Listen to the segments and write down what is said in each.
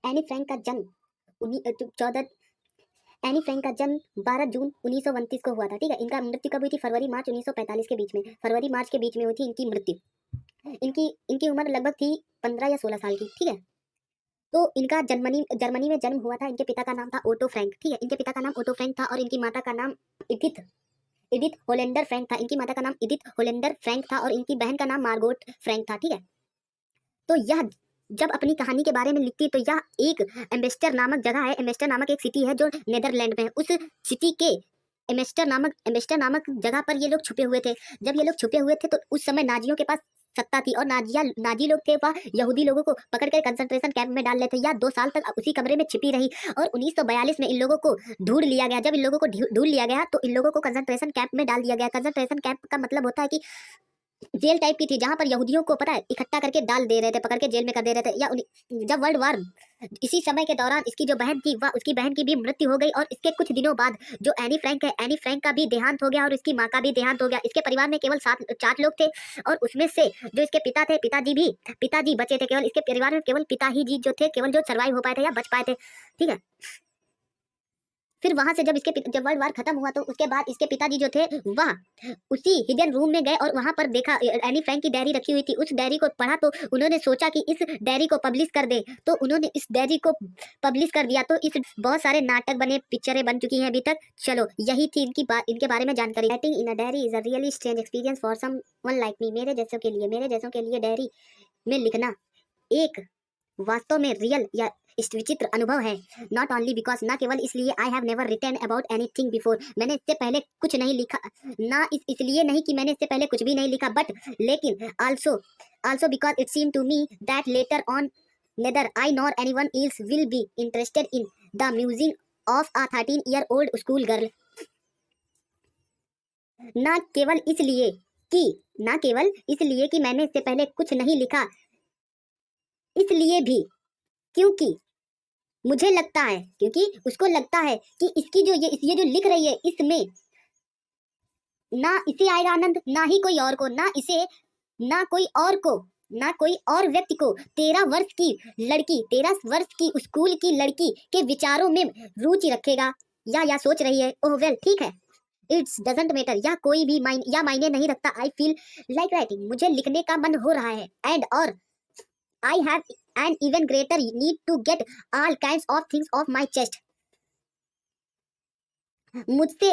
Anne Frank का जन्म 12 जून 1929 को हुआ था। ठीक है, इनका मृत्यु कब हुई थी? फरवरी मार्च 1945 के बीच में, फरवरी मार्च के बीच में हुई थी इनकी मृत्यु। इनकी इनकी उम्र लगभग थी 15 या 16 साल की। ठीक है, तो इनका जर्मनी जर्मनी में जन्म हुआ था। इनके पिता का नाम था ओटो फ्रैंक। ठीक है, इनके पिता का नाम ओटो फ्रैंक था और इनकी माता का नाम इडिथ इडिथ होलेंडर फ्रैंक था। इनकी माता का नाम इडिथ होलेंडर फ्रैंक था और इनकी बहन का नाम मार्गोट फ्रैंक था। ठीक है, तो यह जब अपनी कहानी के बारे में लिखती है तो यह एक एम्बेस्टर नामक जगह है। एम्बेस्टर नामक एक सिटी है जो नेदरलैंड में है। उस सिटी के एम्बेस्टर नामक जगह पर ये लोग छुपे हुए थे। जब ये लोग छुपे हुए थे तो उस समय नाजियों के पास सत्ता थी और नाजी लोग थे वह यहूदी लोगों को पकड़कर कंसंट्रेशन कैंप में डाल लेते। या 2 साल तक उसी कमरे में छिपी रही और 1942 में इन लोगों को ढूंढ लिया गया। जब इन लोगों को ढूंढ लिया गया तो इन लोगों को कंसंट्रेशन कैंप में डाल दिया गया। कंसंट्रेशन कैंप का मतलब होता है कि जेल टाइप की थी जहां पर यहूदियों को पता है इकट्ठा करके डाल दे रहे थे, पकड़ के जेल में कर दे रहे थे। या जब वर्ल्ड वार इसी समय के दौरान इसकी जो बहन थी वह उसकी बहन की भी मृत्यु हो गई और इसके कुछ दिनों बाद जो एनी फ्रैंक है, एनी फ्रैंक का भी देहांत हो गया और इसकी माँ का भी देहांत हो गया। इसके परिवार में केवल 4 लोग थे और उसमें से जो इसके पिता थे, पिताजी बचे थे। केवल इसके परिवार में केवल पिता ही जी जो थे, केवल जो सर्वाइव हो पाए थे या बच पाए थे। ठीक है, फिर वहां से जब वर्ल्ड वार खत्म हुआ तो उसके बाद इसके पिताजी जो थे वह उसी हिडन रूम में गए और वहां पर देखा एनी फ्रैंक की डायरी रखी हुई थी। उस डायरी को पढ़ा तो उन्होंने सोचा कि इस डायरी को पब्लिश कर दे, तो उन्होंने इस डायरी को पब्लिश कर दिया। तो इस बहुत सारे नाटक बने, पिक्चरें बन चुकी हैं अभी तक। चलो, यही थी इनके बारे में जानकारी। Writing in a diary is a really strange experience for someone like me. मेरे जैसों के लिए डायरी में लिखना एक वास्तव में रियल या विचित्र अनुभव है। नॉट ओनली बिकॉज, ना केवल इसलिए I have never written about anything before, मैंने इससे पहले कुछ नहीं लिखा, ना इसलिए नहीं कि मैंने इससे पहले कुछ भी नहीं लिखा, बट लेकिन also because it seem to me that later on neither I nor anyone else will be interested in the music of a 13-year-old school girl. ना केवल इसलिए कि मैंने इससे पहले कुछ नहीं लिखा, इसलिए भी क्योंकि उसको लगता है कि इसकी जो ये जो लिख रही है इसमें ना इसे आएगा आनंद, ना ही कोई और को, ना कोई और व्यक्ति को 13 वर्ष की स्कूल की लड़की के विचारों में रुचि रखेगा या सोच रही है। ओह वेल, ठीक है, इट्स डजंट मैटर, या कोई भी मायने नहीं रखता। आई फील लाइक राइटिंग, मुझे लिखने का मन हो रहा है। एंड और I have an even greater need to get all kinds of things off my chest। मुझे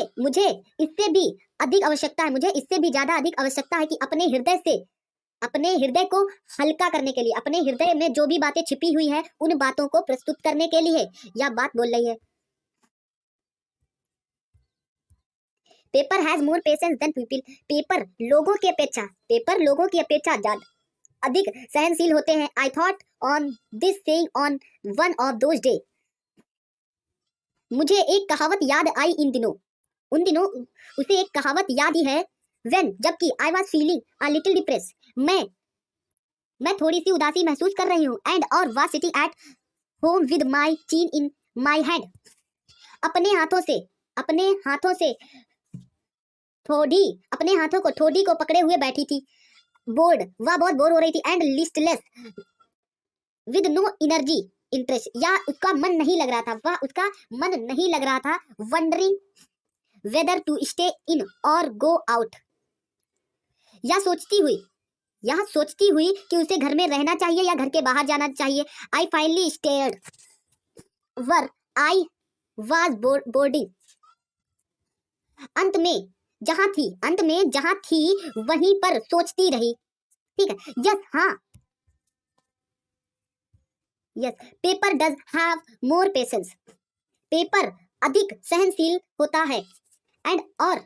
इससे भी अधिक आवश्यकता है, मुझे इससे भी ज्यादा अधिक आवश्यकता है कि अपने हृदय को हल्का करने के लिए, अपने हृदय में जो भी बातें छिपी हुई है उन बातों को प्रस्तुत करने के लिए यह बात बोल रही है। Paper has more patience than people. Paper लोगों की अपेक्षा ज्यादा अधिक सहनशील होते हैं। I thought on this saying on one of those day. मुझे एक कहावत याद आई उन दिनों उसे एक कहावत याद ही है। जबकि I was feeling a little depress, मैं थोड़ी सी उदासी महसूस कर रही हूँ। एंड और was sitting at home with my चीन इन माई हैंड। अपने हाथों को ठोडी को पकड़े हुए बैठी थी। वह बहुत बोर हो रही थी। And listless with no energy interest, या उसका मन नहीं लग रहा था। Wondering whether to stay in और गो आउट, यह सोचती हुई कि उसे घर में रहना चाहिए या घर के बाहर जाना चाहिए। I finally stared were I was boarding. अंत में जहां थी वहीं पर सोचती रही। ठीक है, yes, paper does have more patience, paper अधिक सहनशील होता है। एंड और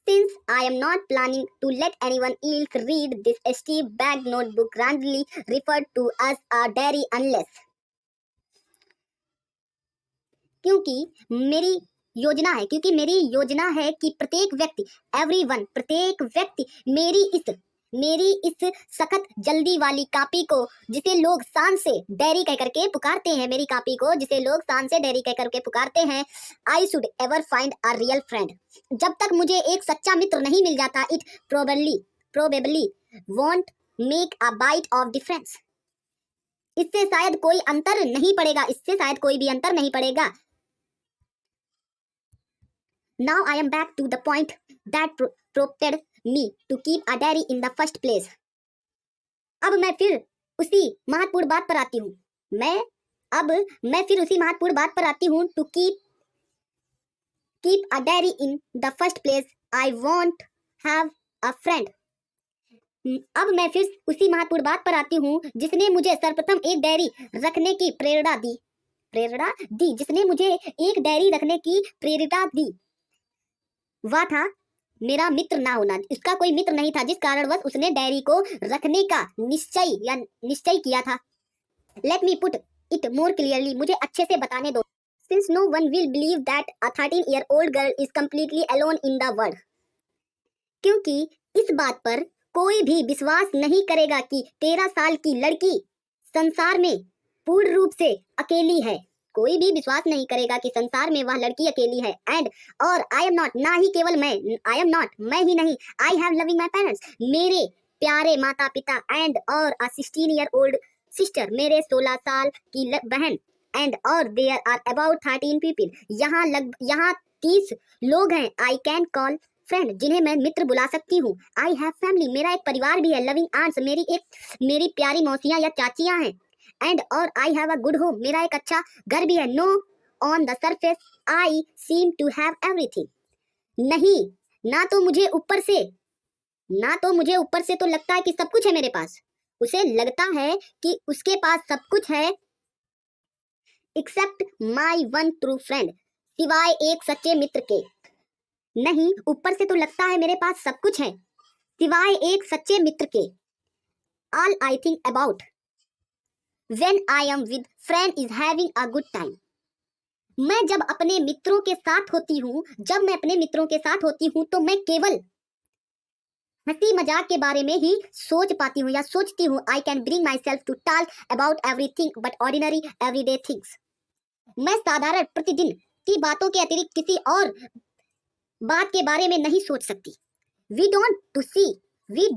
since I am not planning to let anyone else read this Steve Bag notebook grandly referred to as a diary unless, क्योंकि मेरी योजना है कि प्रत्येक व्यक्ति मेरी इस सखत जल्दी वाली कापी को, जिसे लोग शान से डायरी कह करके पुकारते हैं, I should ever find a real friend. जब तक मुझे एक सच्चा मित्र नहीं मिल जाता, it probably won't make a bit of difference. इससे शायद कोई अंतर नहीं पड़ेगा, इससे शायद कोई भी अंतर नहीं पड़ेगा। Now I am back to the point that prompted me to keep a diary in the first place. अब मैं फिर उसी महत्वपूर्ण बात पर आती हूँ। मैं फिर उसी महत्वपूर्ण बात पर आती हूँ। To keep a diary in the first place, I won't have a friend. अब मैं फिर उसी महत्वपूर्ण बात पर आती हूँ जिसने मुझे सर्वप्रथम एक डायरी रखने की प्रेरणा दी, जिसने मुझे एक डायरी रखने की प्रेरणा दी, वह था मेरा मित्र ना होना। उसका कोई मित्र नहीं था जिस कारणवश उसने डायरी को रखने का निश्चय किया था। Let me put it more clearly, मुझे अच्छे से बताने दो। Since no one will believe that a 13-year-old girl is completely alone in the world, क्योंकि इस बात पर कोई भी विश्वास नहीं करेगा कि 13 साल की लड़की संसार में पूर्ण रूप से अकेली है। कोई भी विश्वास नहीं करेगा कि संसार में वह लड़की अकेली है। एंड और आई एम नॉट, ना ही केवल मैं, आई एम नॉट, मैं ही नहीं, I have loving my parents, मेरे प्यारे माता पिता, एंड और अ 16-year-old सिस्टर, मेरे 16 साल की बहन, एंड और देयर आर अबाउट 13 पीपल, यहाँ 30 लोग हैं। आई कैन कॉल फ्रेंड, जिन्हें मैं मित्र बुला सकती हूँ। आई हैव फैमिली, मेरा एक परिवार भी है। लविंग आंट्स, मेरी प्यारी मौसियाँ या चाचियाँ हैं। एंड और I have a good home, मेरा एक अच्छा घर भी है। No, on the surface I seem to have everything, नहीं, ना तो मुझे ऊपर से तो लगता है कि सब कुछ है मेरे पास। उसे लगता है कि उसके पास सब कुछ है, except my one true friend, सिवाय एक सच्चे मित्र के। नहीं, ऊपर से तो लगता है मेरे पास सब कुछ है, सिवाय एक सच्चे मित्र के। All I think about When I am with friend is having a good time. मैं जब अपने मित्रों के साथ होती हूँ तो मैं केवल हंसी मजाक के बारे में ही सोच पाती हूँ या सोचती हूँ। I can bring myself to talk about everything but ordinary everyday things. मैं साधारण प्रतिदिन की बातों के अतिरिक्त किसी और बात के बारे में नहीं सोच सकती। We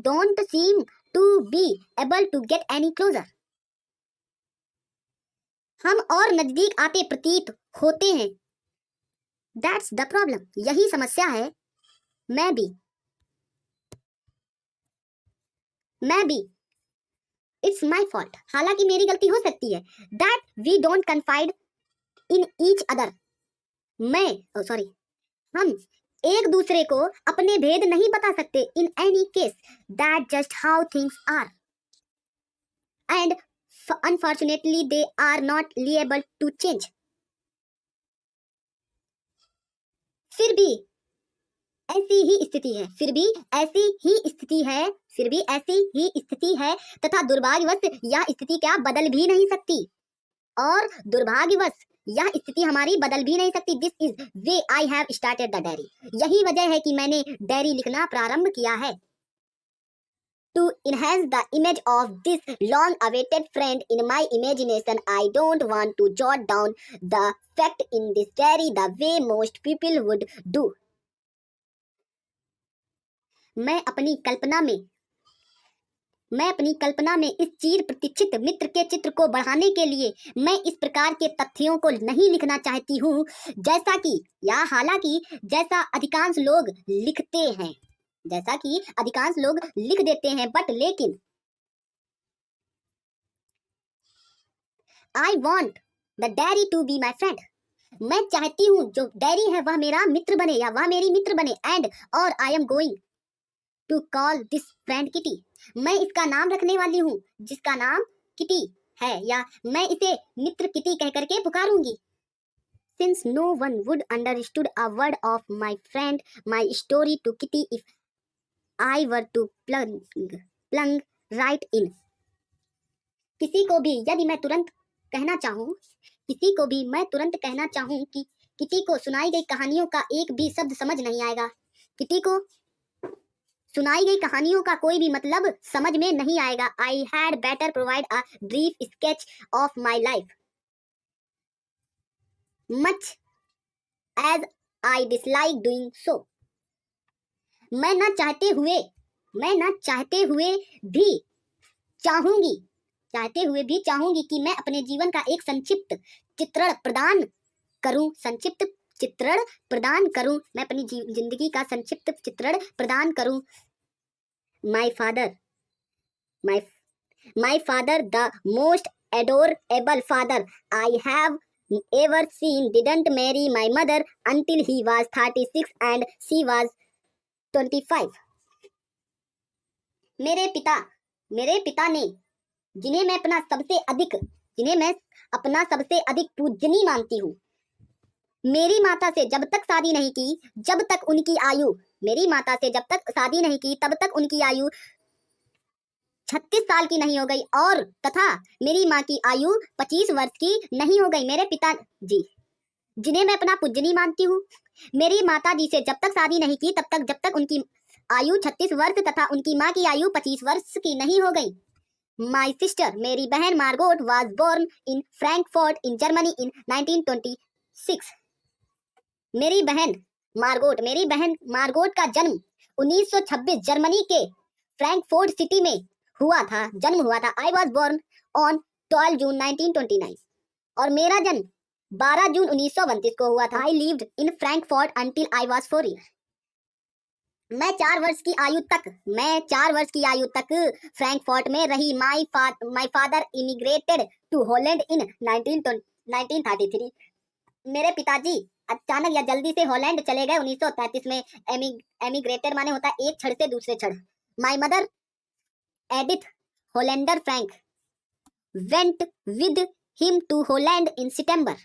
don't seem to be able to get any closer. हम और नजदीक आते प्रतीत होते हैं। That's the problem, यही समस्या है। मैं भी It's my fault, हालांकि मेरी गलती हो सकती है। That we don't confide in each other, हम एक दूसरे को अपने भेद नहीं बता सकते। In any case, that's just how things are. And unfortunately they are not liable to change. फिर भी ऐसी ही स्थिति है तथा दुर्भाग्यवश यह स्थिति क्या बदल भी नहीं सकती, और दुर्भाग्यवश यह स्थिति हमारी बदल भी नहीं सकती। This is way I have started the diary, यही वजह है कि मैंने डायरी लिखना प्रारंभ किया है। To enhance the image of this long-awaited friend in my imagination, I don't want to jot down the fact in this diary the way most people would do. मैं अपनी कल्पना में इस चिर प्रतीक्षित मित्र के चित्र को बढ़ाने के लिए मैं इस प्रकार के तथ्यों को नहीं लिखना चाहती हूँ, जैसा अधिकांश लोग लिख देते हैं। बट लेकिन I want the diary to be my friend, मैं चाहती हूँ जो डायरी है वह मेरा मित्र बने या वह मेरी मित्र बने। एंड और I am going to call this friend Kitty, मैं इसका नाम रखने वाली हूँ जिसका नाम किटी है, या मैं इसे मित्र किटी कह करके पुकारूंगी। Since no one would understood a word of my friend my story to Kitty if I were to plunge right in. किसी को भी मैं तुरंत कहना चाहूँ कि किटी को सुनाई गई कहानियों का एक भी शब्द समझ नहीं आएगा। किटी को सुनाई गई कहानियों का कोई भी मतलब समझ में नहीं आएगा। I had better provide a brief sketch of my life, much as I dislike doing so. मैं न चाहते हुए भी चाहते हुए भी चाहूंगी कि मैं अपने जीवन का एक संक्षिप्त चित्रण प्रदान करूं। मैं अपनी जिंदगी का संक्षिप्त चित्रण प्रदान करूं। My father the most adorable father I have ever seen didn't marry my mother until he was 36 and she was 25. मेरे पिता ने जिन्हें मैं अपना सबसे अधिक पूजनीय मानती हूँ, मेरी माता से जब तक शादी नहीं की तब तक उनकी आयु 36 साल की नहीं हो गई और तथा मेरी माँ की आयु 25 वर्ष की नहीं हो गई। मेरे पिताजी जिन्हें मैं अपना पूजनीय मानती हूँ, मेरी माता जी से जब तक शादी नहीं की जब तक उनकी आयु 36 वर्ष तथा उनकी माँ की आयु 25 वर्ष की नहीं हो गई। माय सिस्टर मेरी बहन Margot was born in Frankfurt in Germany in 1926। मेरी बहन मार्गोट का जन्म 1926 जर्मनी के फ्रैंकफर्ट सिटी में जन्म हुआ था। आई वॉज बोर्न ऑन 12 जून 1929 और मेरा जन्म 12 जून 1932 को हुआ था। I lived in Frankfurt until I was 4 year. मैं 4 वर्ष की आयु तक फ्रैंकफर्ट में रही। My father immigrated to Holland in 1933। मेरे पिताजी अचानक या जल्दी से हॉलैंड चले गए 1933 में। एमिग्रेटेड माने होता है एक छड़ से दूसरे छड़। My mother Edith Hollander Frank went with him to Holland in September.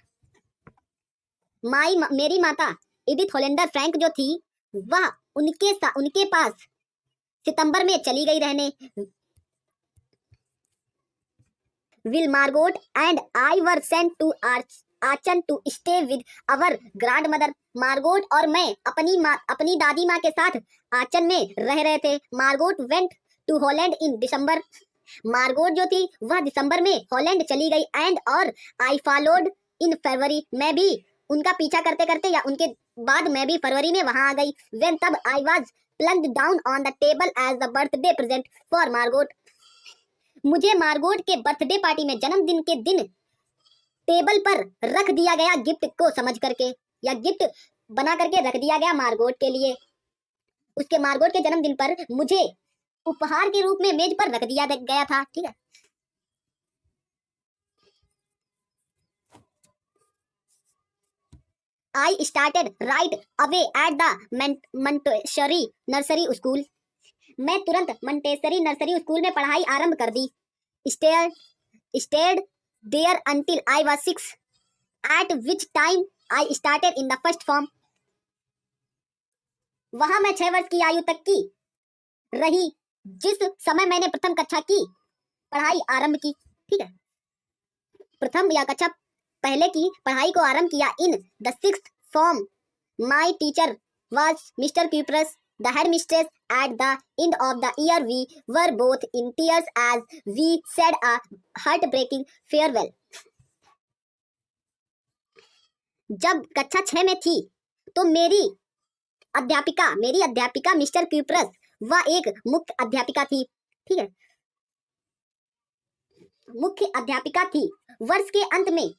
मेरी माता एडिथ होलैंडर फ्रैंक जो थी वह उनके पास सितंबर में चली गई रहने। Will Margot and I were sent to Aachen to stay with our grand mother. Margot और मैं अपनी दादी माँ के साथ आचन में रह रहे थे। Margot went to Holland in December. Margot जो थी वह दिसंबर में हॉलैंड चली गई। एंड और आई फॉलोड इन फरवरी। मैं भी उनका पीछा करते करते या उनके बाद मैं भी फरवरी में वहां आ गई। व्हेन तब I was plunged down on the table as the birthday present for Margot. मुझे मार्गोट के बर्थडे पार्टी में जन्मदिन के दिन टेबल पर रख दिया गया गिफ्ट को समझ करके या गिफ्ट बना करके रख दिया गया मार्गोट के लिए। उसके मार्गोट के जन्मदिन पर मुझे उपहार के रूप में मेज पर रख दिया गया था। ठीक है। I started right away at the Montessori nursery school. मैं तुरंत मंटेसरी नर्सरी स्कूल में पढ़ाई आरंभ कर दी। Stayed there until I was 6, at which time I started in the first form. वहां मैं 6 वर्ष की आयु तक की रही जिस समय मैंने प्रथम कक्षा की पढ़ाई आरंभ की। ठीक है। प्रथम या कक्षा पहले की पढ़ाई को आरंभ किया। In the 6th form my teacher was Mr. Kuprus, the headmistress. At the end of the year we were both in tears as we said a heartbreaking farewell. जब कक्षा 6 में थी तो मेरी अध्यापिका मिस्टर क्यूप्रस वह एक मुख्य अध्यापिका थी। ठीक है। मुख्य अध्यापिका थी। वर्ष के अंत में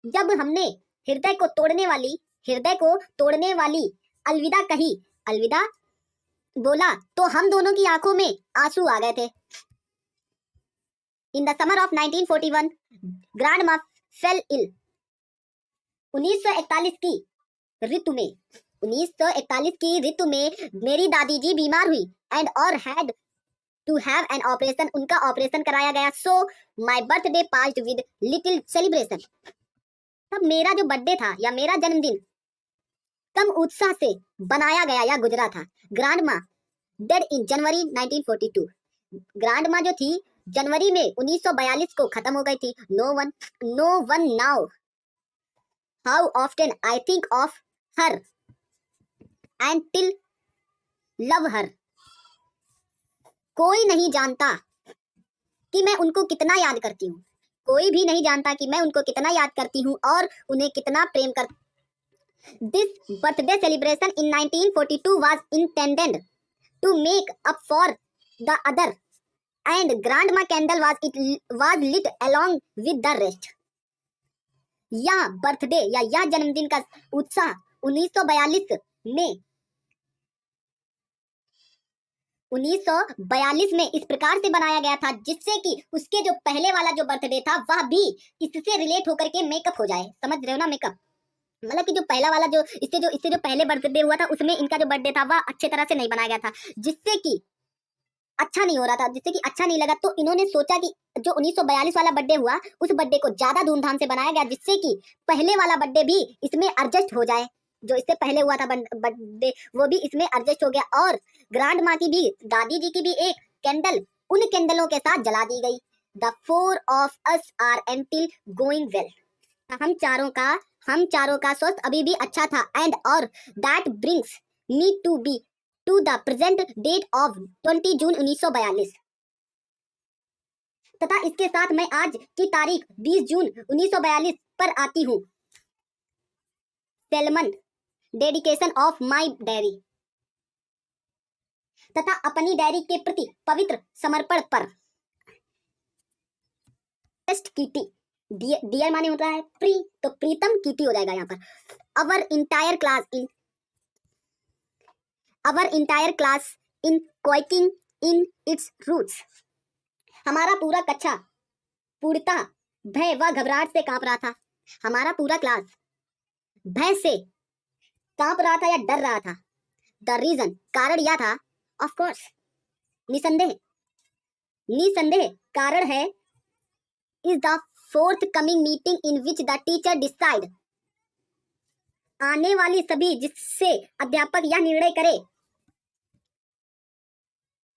जब हमने हृदय को तोड़ने वाली अलविदा बोला तो हम दोनों की आंखों में आंसू आ गए थे। In the summer of 1941 grandma fell ill. 1941 की ऋतु में मेरी दादी जी बीमार हुई एंड और had to have an operation. उनका ऑपरेशन कराया गया। So my birthday passed with little celebration. तब मेरा जो बर्थडे था या मेरा जन्मदिन कम उत्साह से बनाया गया या गुजरा था। ग्रैंडमा डेड इन जनवरी 1942। ग्रैंडमा जो थी जनवरी में 1942 को खत्म हो गई थी। No one knows how often I think of her and still love her. कोई नहीं जानता कि मैं उनको कितना याद करती हूँ। कोई भी नहीं जानता कि मैं उनको कितना याद करती हूँ और उन्हें कितना प्रेम कर। This birthday celebration in 1942 was intended to make up for the other, and grandma candle was lit along with the rest. यह बर्थडे या यह जन्मदिन का उत्साह 1942 में 1942 में इस प्रकार से बनाया गया था जिससे कि उसके जो पहले वाला जो बर्थडे था वह भी इससे रिलेट होकर के मेकअप हो जाए। समझ रहे हो ना? मेकअप मतलब कि जो पहला वाला जो इससे जो पहले बर्थडे हुआ था उसमें इनका जो बर्थडे था वह अच्छे तरह से नहीं बनाया गया था, जिससे कि अच्छा नहीं हो रहा था, जिससे कि अच्छा नहीं लगा। तो इन्होंने सोचा कि जो 1942 वाला बर्थडे हुआ उस बर्थडे को ज्यादा धूमधाम से बनाया गया, जिससे कि पहले वाला बर्थडे भी इसमें एडजस्ट हो जाए। जो इससे पहले हुआ था बर्थडे वो भी इसमें एडजस्ट हो गया, और ग्रैंड माँ की भी, दादी जी की भी एक कैंडल उन कैंडलों के साथ जला दी गई। The four of us are until going well. हम चारों का स्वास्थ्य अभी भी अच्छा था। एंड और that brings me to the present date of 20 June 1942। तथा इसके साथ मैं आज की तारीख 20 जून 1942 पर आती हूँ। Salmon dedication of my diary. तथा अपनी डायरी के प्रति पवित्र समर्पण पर। कीटी, डियर माने होता है प्री, तो प्रीतम कीटी हो जाएगा यहाँ पर। Our entire class in quaking in its roots. हमारा पूरा कक्षा पूर्णतः भय व घबराहट से कांप रहा था। हमारा पूरा क्लास भय से कांप रहा था या डर रहा था। द रीजन, कारण यह था, ऑफ कोर्स, निसंदेह कारण है, is the forthcoming meeting in which the teacher decide. आने वाली सभी जिससे अध्यापक यह निर्णय करे।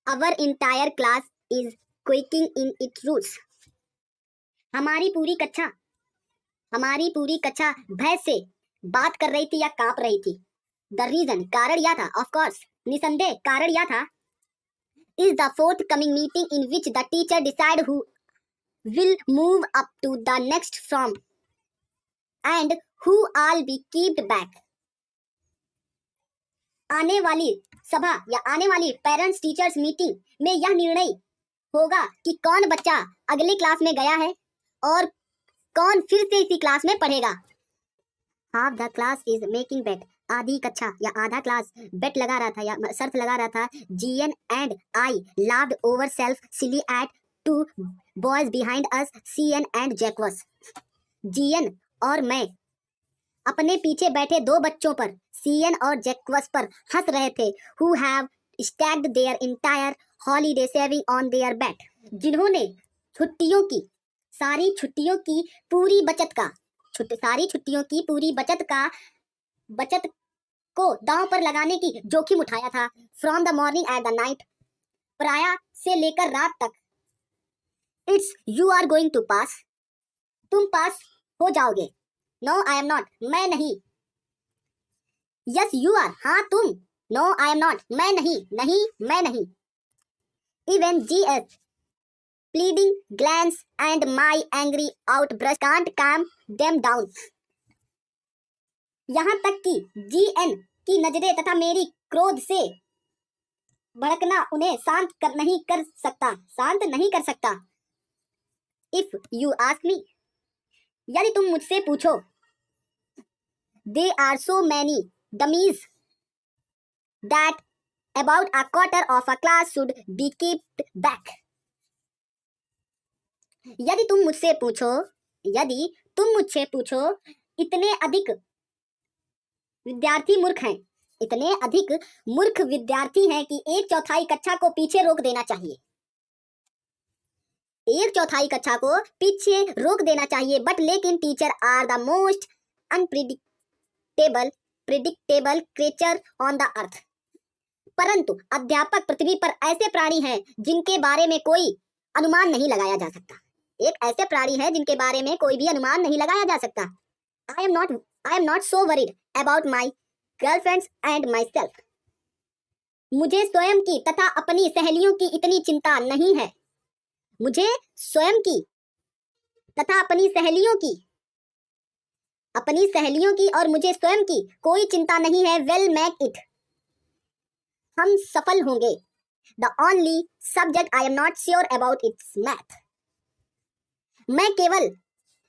Our entire class is quaking in its roots. हमारी पूरी कक्षा भय से बात कर रही थी या कांप रही थी। द रीजन, कारण यह था, ऑफ कोर्स, निसंदेह कारण यह था, is the forthcoming meeting in which the teacher decide who will move up to the next form and who all be kept back. आने वाली सभा या आने वाली पेरेंट्स टीचर्स मीटिंग में यह निर्णय होगा कि कौन बच्चा अगले क्लास में गया है और कौन फिर से इसी क्लास में पढ़ेगा। Half the class is making bet. आधी कक्षा या आधा क्लास बेट लगा रहा था या शर्त लगा रहा था। GN and I laughed over self silly at two boys behind us, CN and Jacques. GN और मैं अपने पीछे बैठे दो बच्चों पर, सीएन और जैकवस पर हंस रहे थे। Who have stacked their entire holiday saving on their bet. जिन्होंने सारी छुट्टियों की पूरी बचत को दांव पर लगाने की जोखिम उठाया था। From the morning at the night, प्रायः से लेकर रात तक। It's you are going to pass, तुम पास हो जाओगे। नो आई एम नॉट, मैं नहीं। यस यू आर, हाँ तुम। नो आई एम नॉट, मैं नहीं, मैं नहीं। Even GS pleading glance and my angry outburst can't calm them down। यहाँ तक कि जीएन की नजरें तथा मेरी क्रोध से भड़कना उन्हें शांत नहीं कर सकता। If you ask me, यदि तुम मुझसे पूछो, there are so many dummies that about a quarter of a class should be kept back। यदि तुम मुझसे पूछो, इतने अधिक मूर्ख विद्यार्थी हैं कि 1/4 कक्षा को पीछे रोक देना चाहिए। 1/4 रोक देना चाहिए। बट लेकिन teacher are the most predictable creature on the earth. परंतु अध्यापक पृथ्वी पर ऐसे प्राणी हैं जिनके बारे में कोई अनुमान नहीं लगाया जा सकता। एक ऐसे प्राणी है जिनके बारे में कोई भी अनुमान नहीं लगाया जा सकता। I am not so worried about my girlfriends and myself। मुझे स्वयं की तथा अपनी सहेलियों की इतनी चिंता नहीं है। मुझे स्वयं की तथा अपनी सहेलियों की और मुझे स्वयं की कोई चिंता नहीं है। Well make it। हम सफल होंगे। The only subject I am not sure about it's math. मैं केवल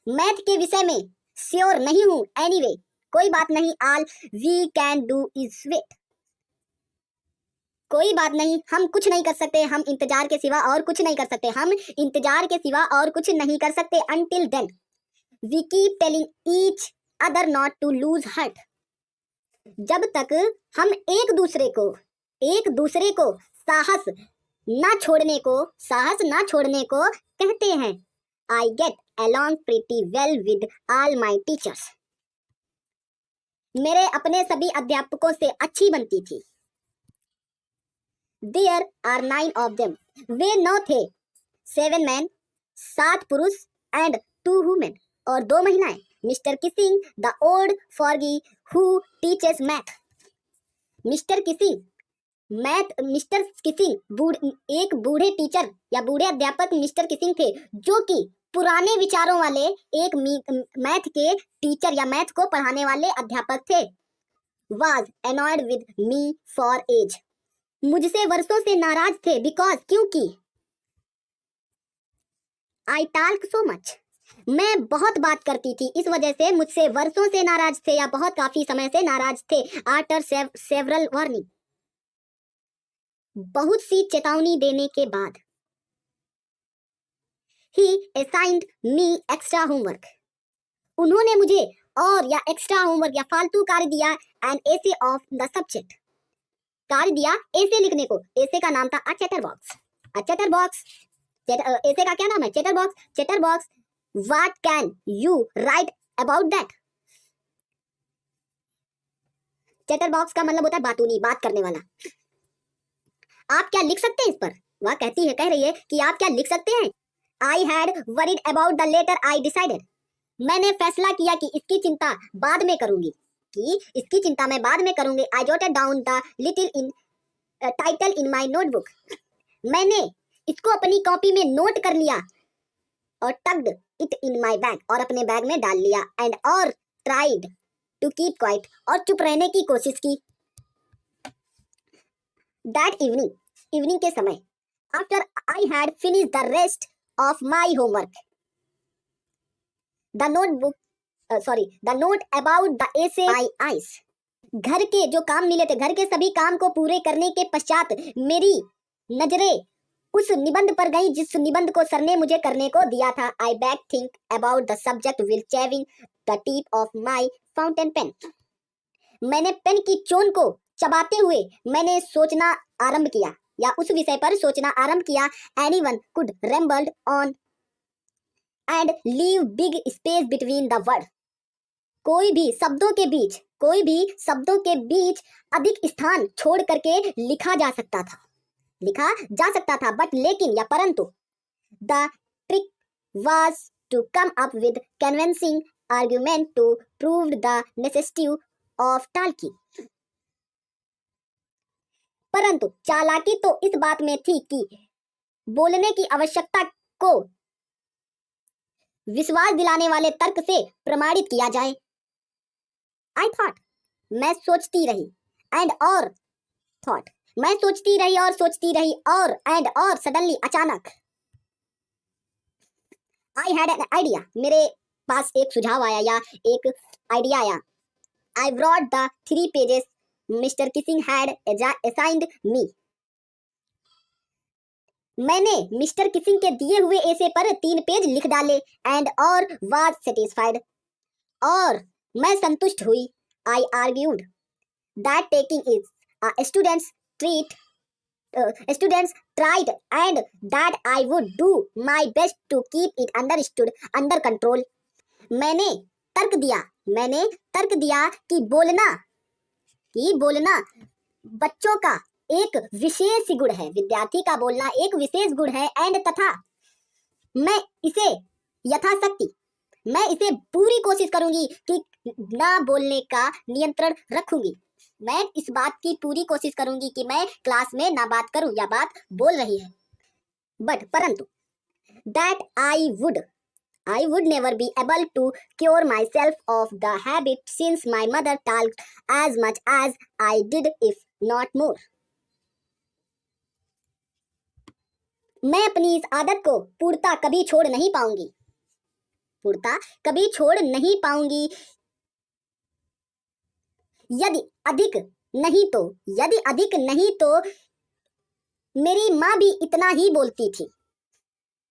मैथ के विषय में श्योर नहीं हूं। एनीवे, कोई बात नहीं। All we can do is wait. कोई बात नहीं, हम कुछ नहीं कर सकते। हम इंतजार के सिवा और कुछ नहीं कर सकते। हम इंतजार के सिवा और कुछ नहीं कर सकते। Until then, we keep telling each other not to lose heart. जब तक हम एक दूसरे को साहस ना छोड़ने को कहते हैं। I get along pretty well with all my teachers. मेरे अपने सभी अध्यापकों से अच्छी बनती थी। There are 9 of them. वे 9 थे। 7 men, 7 पुरुष and 2 women, और 2 महिलाएं। Mr. Kissing, the old fogey who teaches math. Mister Keesing एक बूढ़े टीचर या बूढ़े अध्यापक मिस्टर किसिंग थे, जो कि पुराने विचारों वाले एक मैथ के टीचर या मैथ को पढ़ाने वाले अध्यापक थे। Was annoyed with me for age. मुझसे वर्षों से नाराज थे। बिकॉज, क्योंकि आई टॉक सो मच, मैं बहुत बात करती थी, इस वजह से मुझसे वर्षों से नाराज थे या बहुत काफी समय से नाराज थे। आफ्टर सेवरल वार्निंग, बहुत सी चेतावनी देने के बाद। ही असाइंड मी एक्स्ट्रा होमवर्क, उन्होंने मुझे और या एक्स्ट्रा होमवर्क या फालतू कार्य दिया। An essay of the subject, कार्य दिया एसे लिखने को। एसे का नाम था अ चैटर बॉक्स। एसे का क्या नाम है? Chatter box. What can you right about that? Chatter box का मतलब होता है बातूनी, बात करने वाला। आप क्या लिख सकते हैं इस पर? वह कह रही है कि आप क्या लिख सकते हैं? I had worried about the letter I decided, मैंने फैसला किया कि इसकी चिंता बाद में करूंगी, I jotted down the little in title in my notebook, मैंने इसको अपनी कॉपी में नोट कर लिया। और tugged it in my bag, और अपने बैग में डाल लिया। एंड और ट्राइड टू कीप क्वाइट, और चुप रहने की कोशिश की। दैट इवनिंग के समय, after I had finish the rest of my homework, the note about the essay my eyes, घर के जो काम मिले थे, घर के सभी काम को पूरे करने के पश्चात मेरी नजरें उस निबंध पर गई जिस निबंध को सर ने मुझे करने को दिया था। I back think about the subject will chewing the tip of my fountain pen, मैंने पेन की चोन को चबाते हुए मैंने सोचना आरंभ किया या उस विषय पर सोचना आरंभ किया। Anyone could rambled on and leave big space between the word, कोई भी शब्दों के बीच अधिक स्थान छोड़ करके लिखा जा सकता था। बट लेकिन या परंतु, the trick was to come up with convincing argument to prove the necessity of talking, परंतु चालाकी तो इस बात में थी कि बोलने की आवश्यकता को विश्वास दिलाने वाले तर्क से प्रमाणित किया जाए। आई थॉट, मैं सोचती रही। एंड और थॉट, मैं सोचती रही और सडनली अचानक, आई हैड एन आइडिया, मेरे पास एक सुझाव आया या एक आइडिया आया। I brought the 3 pages mister Keesing had assigned me, मैंने मिस्टर किसिंग के दिए हुए एसे पर 3 पेज लिख डाले। एंड और वाज सेटिस्फाइड, और मैं संतुष्ट हुई। I argued that taking is a students tried and that I would do my best to keep it under control, मैंने तर्क दिया कि बोलना बच्चों का एक विशेष गुण है, विद्यार्थी का बोलना एक विशेष गुण है। एंड तथा मैं इसे पूरी कोशिश करूंगी कि ना बोलने का नियंत्रण रखूंगी। मैं इस बात की पूरी कोशिश करूंगी कि मैं क्लास में ना बात करूं या बात बोल रही है। परंतु that I would never be able to cure myself of the habit since my mother talked as much as I did, if not more. मैं अपनी इस आदत को पूर्णतः कभी छोड़ नहीं पाऊंगी, पूर्णतः कभी छोड़ नहीं पाऊंगी। यदि अधिक नहीं तो, यदि अधिक नहीं तो मेरी माँ भी इतना ही बोलती थी।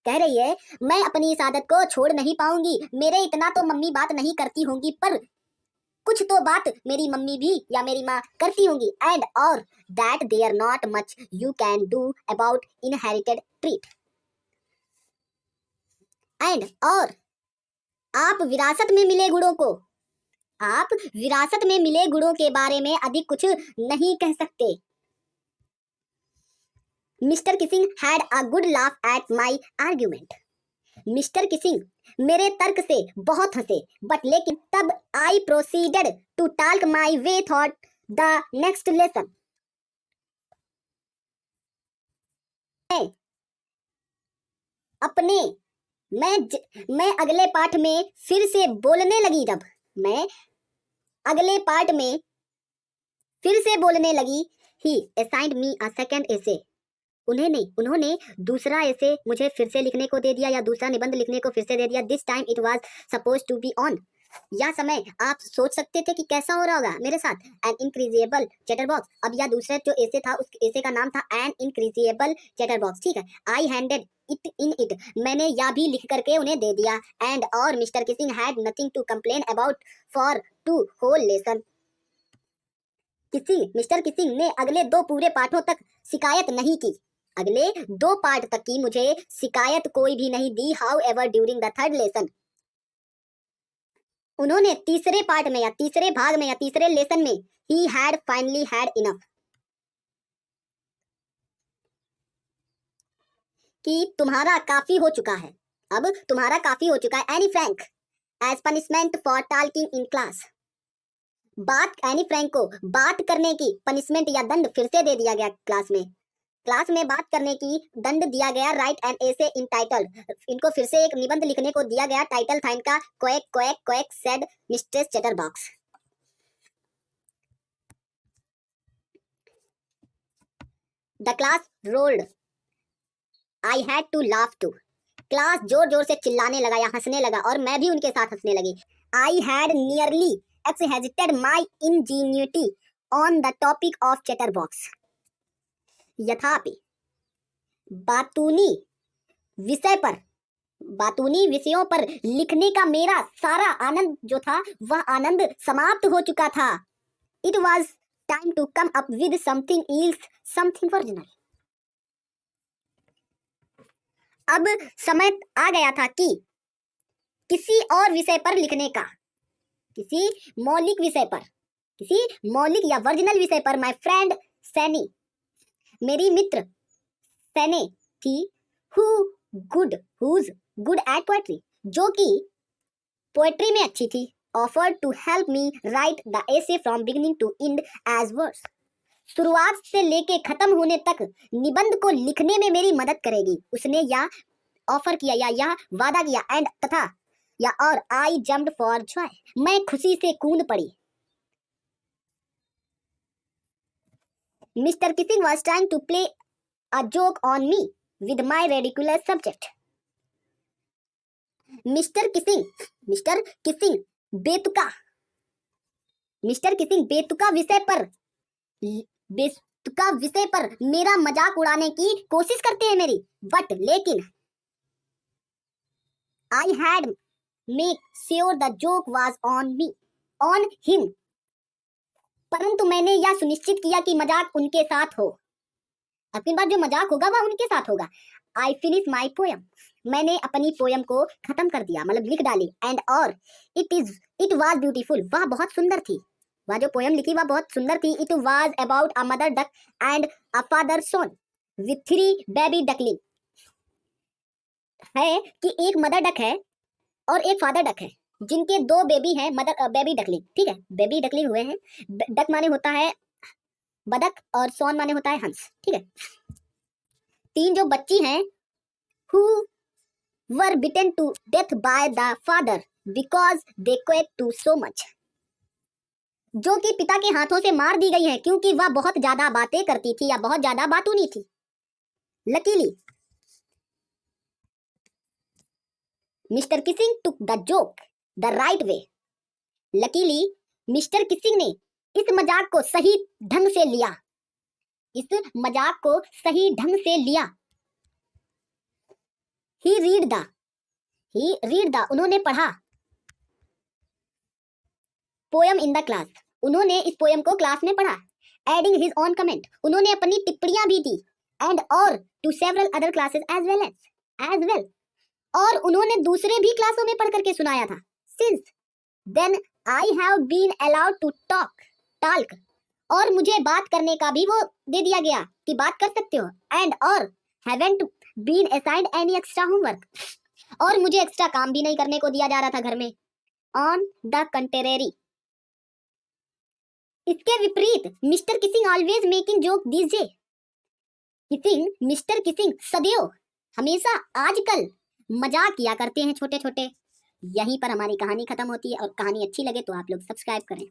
कह रही है मैं अपनी इस आदत को छोड़ नहीं पाऊंगी, मेरे इतना तो मम्मी बात नहीं करती होंगी, पर कुछ तो बात मेरी मम्मी भी या मेरी माँ करती होंगी। एंड और that there not much you can do about inherited trait. And और आप विरासत में मिले गुणों को, आप विरासत में मिले गुणों के बारे में अधिक कुछ नहीं कह सकते। Mister Keesing had a good laugh at my argument. Mister Keesing मेरे तर्क से बहुत हंसे, बट लेकिन तब I proceeded to talk my way thought the next lesson. अपने मैं अगले पाठ में फिर से बोलने लगी। जब मैं अगले पार्ट में फिर से बोलने लगी, ही असाइंड मी अ सेकंड एसे। उन्होंने दूसरा ऐसे मुझे फिर से लिखने को दे दिया, या दूसरा निबंध लिखने को फिर से दे दिया। This time it was suppose to be on. यह समय आप सोच सकते थे कि कैसा हो रहा होगा मेरे साथ। An incorrigible chatterbox. अब यह दूसरा जो ऐसे था, उस ऐसे का नाम था एन इनक्रीजिएबल चैटरबॉक्स, ठीक है। आई हैंडेड इट इन इट। मैंने यह भी लिख करके उन्हें दे दिया। एंड और mister Keesing had nothing to complain about for two whole lessons. Mister Keesing ने अगले 2 पूरे पाठों तक शिकायत नहीं की। अगले 2 पार्ट तक की मुझे शिकायत कोई भी नहीं दी। However during the third lesson, उन्होंने तीसरे पार्ट में या तीसरे भाग में या तीसरे लेसन में he had finally had enough, कि तुम्हारा काफी हो चुका है, अब तुम्हारा काफी हो चुका है। Anne Frank as punishment for talking in class. Anne Frank को बात करने की पनिशमेंट या दंड फिर से दे दिया गया। क्लास में बात करने की दंड दिया गया। Right an essay in title. इनको फिर से एक निबंध लिखने को दिया गया। टाइटल था इनका quack quack quack said mistress chatterbox. The class rolled, I had to laugh too. Class जोर जोर से चिल्लाने लगा या हंसने लगा, और मैं भी उनके साथ हंसने लगी। I had nearly exhausted my ingenuity on the topic of chatterbox. यथापि बातूनी विषयों पर लिखने का मेरा सारा आनंद जो था, वह आनंद समाप्त हो चुका था। It was time to come up with something else, something original. अब समय आ गया था कि किसी और विषय पर लिखने का, किसी मौलिक या वर्जिनल विषय पर। माय फ्रेंड सैनी, मेरी मित्र सैने थी, हुज गुड एट पोएट्री, जो कि पोएट्री में अच्छी थी। Offered to help me write the essay from beginning to end as verse. शुरुआत से लेके खत्म होने तक निबंध को लिखने में मेरी मदद करेगी। उसने यह ऑफर किया या यह वादा किया। एंड तथा या और आई जम्प्ड फॉर जॉय, मैं खुशी से कूद पड़ी। Mister Keesing was trying to play a joke on me with my ridiculous subject. Mister Keesing बेतुका विषय पर मेरा मजाक उड़ाने की कोशिश करते हैं मेरी। बट लेकिन I had make sure the joke was on him, परंतु मैंने यह सुनिश्चित किया कि मजाक उनके साथ हो। अब की बात जो मजाक होगा वह उनके साथ होगा। आई फिनिश माई पोयम, मैंने अपनी पोयम को खत्म कर दिया, मतलब लिख डाली। एंड और इट वाज ब्यूटीफुल, वह बहुत सुंदर थी। वह जो पोयम लिखी वह बहुत सुंदर थी। It was about a mother duck and a father swan with 3 baby duckling. है कि एक मदर डक है और एक फादर डक है, जिनके 2 बेबी हैं, बेबी डकलिंग, ठीक है। बेबी डकलिंग हुए हैं। डक माने होता है बदक और सोन माने होता है हंस, ठीक है। 3 जो बच्ची हैं, who were beaten to death by the father because they quaked so much, जो कि पिता के हाथों से मार दी गई है क्योंकि वह बहुत ज्यादा बातें करती थी या बहुत ज्यादा बातूनी थी। Luckily mister Keesing took the joke the right way. Luckily mister Keesing ने इस मजाक को सही ढंग से लिया, इस मजाक को सही ढंग से लिया। ही रीड द उन्होंने पढ़ा। पोयम इन द क्लास, उन्होंने इस पोयम को क्लास में पढ़ा। एडिंग हिज ऑन कमेंट, उन्होंने अपनी टिप्पणियां भी दी। एंड और to several other classes as well, और उन्होंने दूसरे भी क्लासों में पढ़ करके सुनाया था। Since then I have been allowed to talk, और मुझे बात करने का भी वो दे दिया गया कि बात कर सकते हो। एंड और haven't been assigned any extra homework, और मुझे एक्स्ट्रा काम भी नहीं करने को दिया जा रहा था घर में। ऑन द कंट्रेरी, इसके विपरीत mister Keesing always making joke this day. Mister Keesing सदैव, हमेशा, आजकल मजाक किया करते हैं छोटे छोटे। यहीं पर हमारी कहानी खत्म होती है, और कहानी अच्छी लगे तो आप लोग सब्सक्राइब करें।